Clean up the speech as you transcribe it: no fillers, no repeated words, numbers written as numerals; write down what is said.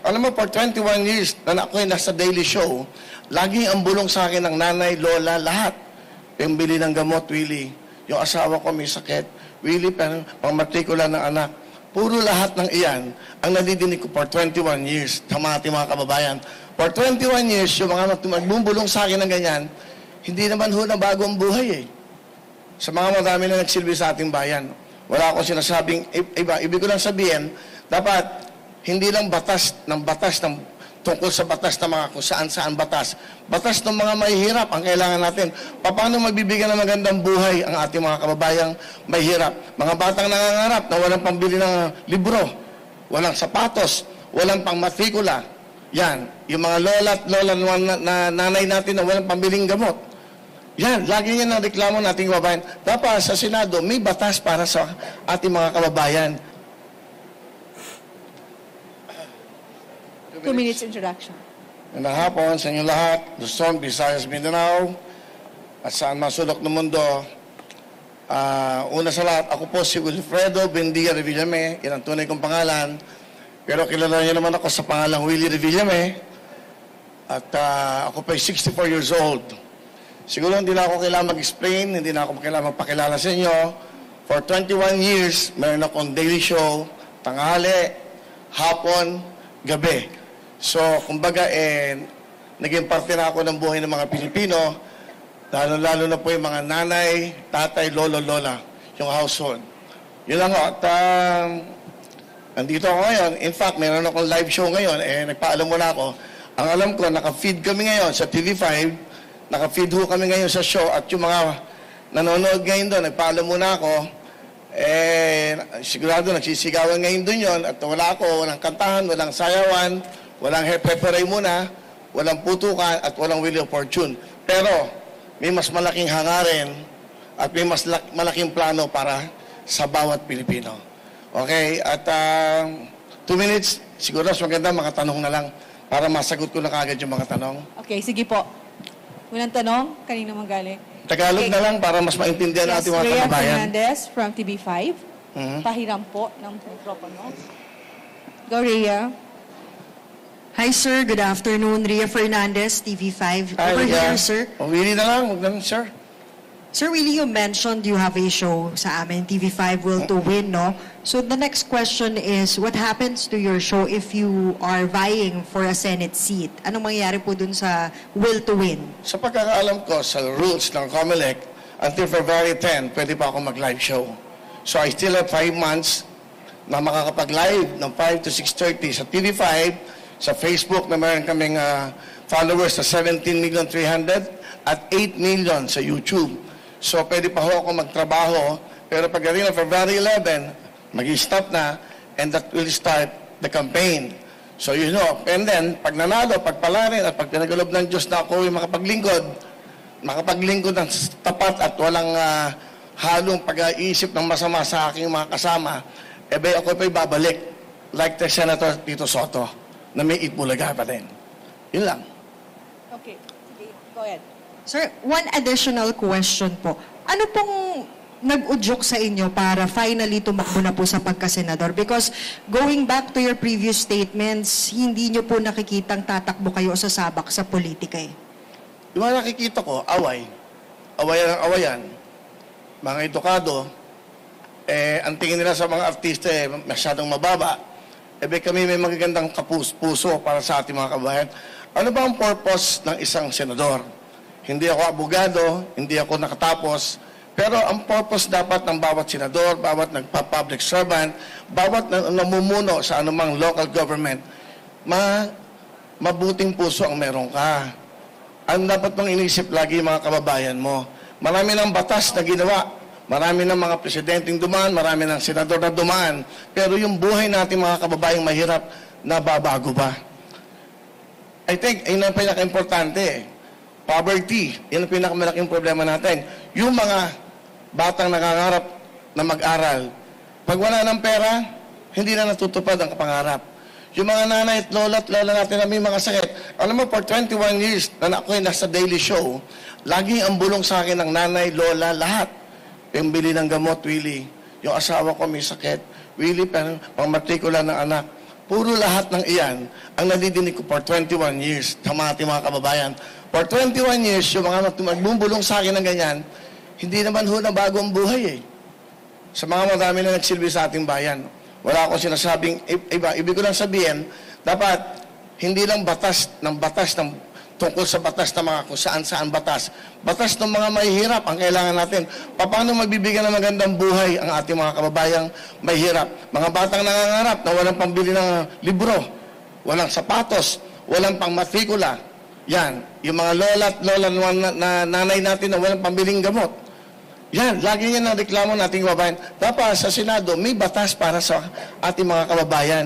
Alam mo, for 21 years na ako'y nasa daily show, laging ang bulong sa akin ng nanay, lola, lahat. Pambili ng gamot, Willie. Yung asawa ko may sakit. Willie, pangmatrikula ng anak. Puro lahat ng iyan ang nadidinig ko for 21 years sa mga ating mga kababayan. For 21 years, yung mga magbubulong sa akin ng ganyan, hindi naman ho na bago ang buhay eh. Sa mga marami na nagsilbi sa ating bayan. Wala akong sinasabing iba. Ibig ko lang sabihin, dapat hindi lang batas tungkol sa batas ng mga kung saan-saan batas. Batas ng mga mahihirap ang kailangan natin. Paano magbibigyan ng magandang buhay ang ating mga kababayang mahihirap? Mga batang nangangarap na walang pambili ng libro, walang sapatos, walang pangmatrikula. Yan. Yung mga lola at lola na nanay natin na walang pambiling gamot. Yan. Lagi yan ang reklamo nating kababayan. Dapat sa Senado, may batas para sa ating mga kababayan. 2 minutes introduction. Magandang hapon sa inyo lahat, Luzon, Visayas, Mindanao, at saan masulok ng mundo. Una sa lahat, ako po si Wilfredo Bendia Revillame, yan ang tunay kong pangalan. Pero kilala niyo naman ako sa pangalang Willie Revillame. At ako pa 64 years old. Siguro hindi na ako kailangan mag-explain, hindi na ako kailangan magpakilala sa inyo. For 21 years, meron akong daily show, tanghali, hapon, gabi. So, kumbaga, naging parte na ako ng buhay ng mga Pilipino, lalo na po yung mga nanay, tatay, lolo, lola, yung household. Yun lang ako. At nandito ako ngayon. In fact, meron akong live show ngayon. Nagpaalam muna ako. Ang alam ko, naka-feed kami ngayon sa TV5. Naka-feed ho kami ngayon sa show. At yung mga nanonood ngayon doon, nagpaalam muna ako. Sigurado nagsisigawan ngayon doon yun. At wala ako, walang kantahan, walang sayawan, walang hepe-peray muna, walang putukan, at walang wheel of fortune. Pero, may mas malaking hangarin at may mas malaking plano para sa bawat Pilipino. Okay? At 2 minutes, siguro mas maganda mga tanong na lang para masagot ko na kagad yung mga tanong. Okay, sige po. Unang tanong, kanino manggaling? Tagalog na lang para mas maintindihan natin mga Rhea kababayan. Fernandez from TV5. Pahiram po ng mikropono. Go, Rhea. Hi, sir. Good afternoon. Rhea Fernandez, TV5. Hi, Over Rhea. here, sir. Willie na lang, huwag na, sir. Sir, Willie, you mentioned you have a show sa amin, TV5 Will to Win, no? So the next question is, what happens to your show if you are vying for a Senate seat? Anong mangyayari po dun sa Will to Win? Sa pagkakaalam ko, sa rules ng COMELEC, until February 10, pwede pa ako mag-live show. So I still have 5 months na makakapag-live ng 5 to 6:30 sa TV5, sa Facebook na meron kaming followers na 17,300,000 at 8 million sa YouTube. So pwede pa ho ako magtrabaho, pero pagdating ng February 11, mag-stop na, and that will start the campaign. So you know, and then, pag nanalo, pagpalarin, at pag pinagalob ng Diyos na ako yung makapaglingkod ng tapat at walang halong pag-iisip ng masama sa aking mga kasama, ako pa'y babalik, like the Senator Tito Soto, na may Itbulaga pa din. Yun lang. Okay, sige, go ahead. Sir, one additional question po. Ano pong nag-udyok sa inyo para finally tumakbo na po sa pagkasenador? Because going back to your previous statements, hindi nyo po nakikitang tatakbo kayo sa sabak sa politika eh. Yung mga nakikita ko, away. Awayan ang awayan. Mga edukado, ang tingin nila sa mga artista masyadong mababa. Kami may magagandang puso para sa ating mga kabayan. Ano ba ang purpose ng isang senador? Hindi ako abogado, hindi ako nakatapos, pero ang purpose dapat ng bawat senador, bawat nagpa-public servant, bawat namumuno sa anumang local government, mabuting puso ang meron ka. Ang dapat mong inisip lagi mga kababayan mo. Marami ng batas na ginawa. Marami ng mga presidenteng dumaan, marami ng senador na dumaan. Pero yung buhay natin mga kababayang mahirap, nababago ba? I think, yun ang pinaka-importante. Poverty, yun ang pinakamalaking problema natin. Yung mga batang nangangarap na mag-aral, pag wala ng pera, hindi na natutupad ang pangarap. Yung mga nanay at lola natin na may mga sakit. Alam mo, for 21 years na ako'y nasa daily show, laging ang bulong sa akin ng nanay, lola, lahat. Pambili ng gamot, Willie. Yung asawa ko may sakit. Willie, pangmatrikula ng anak. Puro lahat ng iyan ang nadidinig ko for 21 years sa mga ating mga kababayan. For 21 years, yung mga magbubulong sa akin ng ganyan, hindi naman ho na bago ang buhay eh. Sa mga madami na nagsilbi sa ating bayan. Wala akong sinasabing iba. Ibig ko lang sabihin, dapat hindi lang batas ng tungkol sa batas na mga kung saan-saan batas. Batas ng mga mahihirap ang kailangan natin. Paano magbibigyan ng magandang buhay ang ating mga kababayang mahihirap? Mga batang nangangarap na walang pambili ng libro, walang sapatos, walang pangmatrikula. Yan, yung mga lola at lola na nanay natin na walang pambiling gamot. Yan, lagi yan ang reklamo nating kababayan. Dapat sa Senado, may batas para sa ating mga kababayan.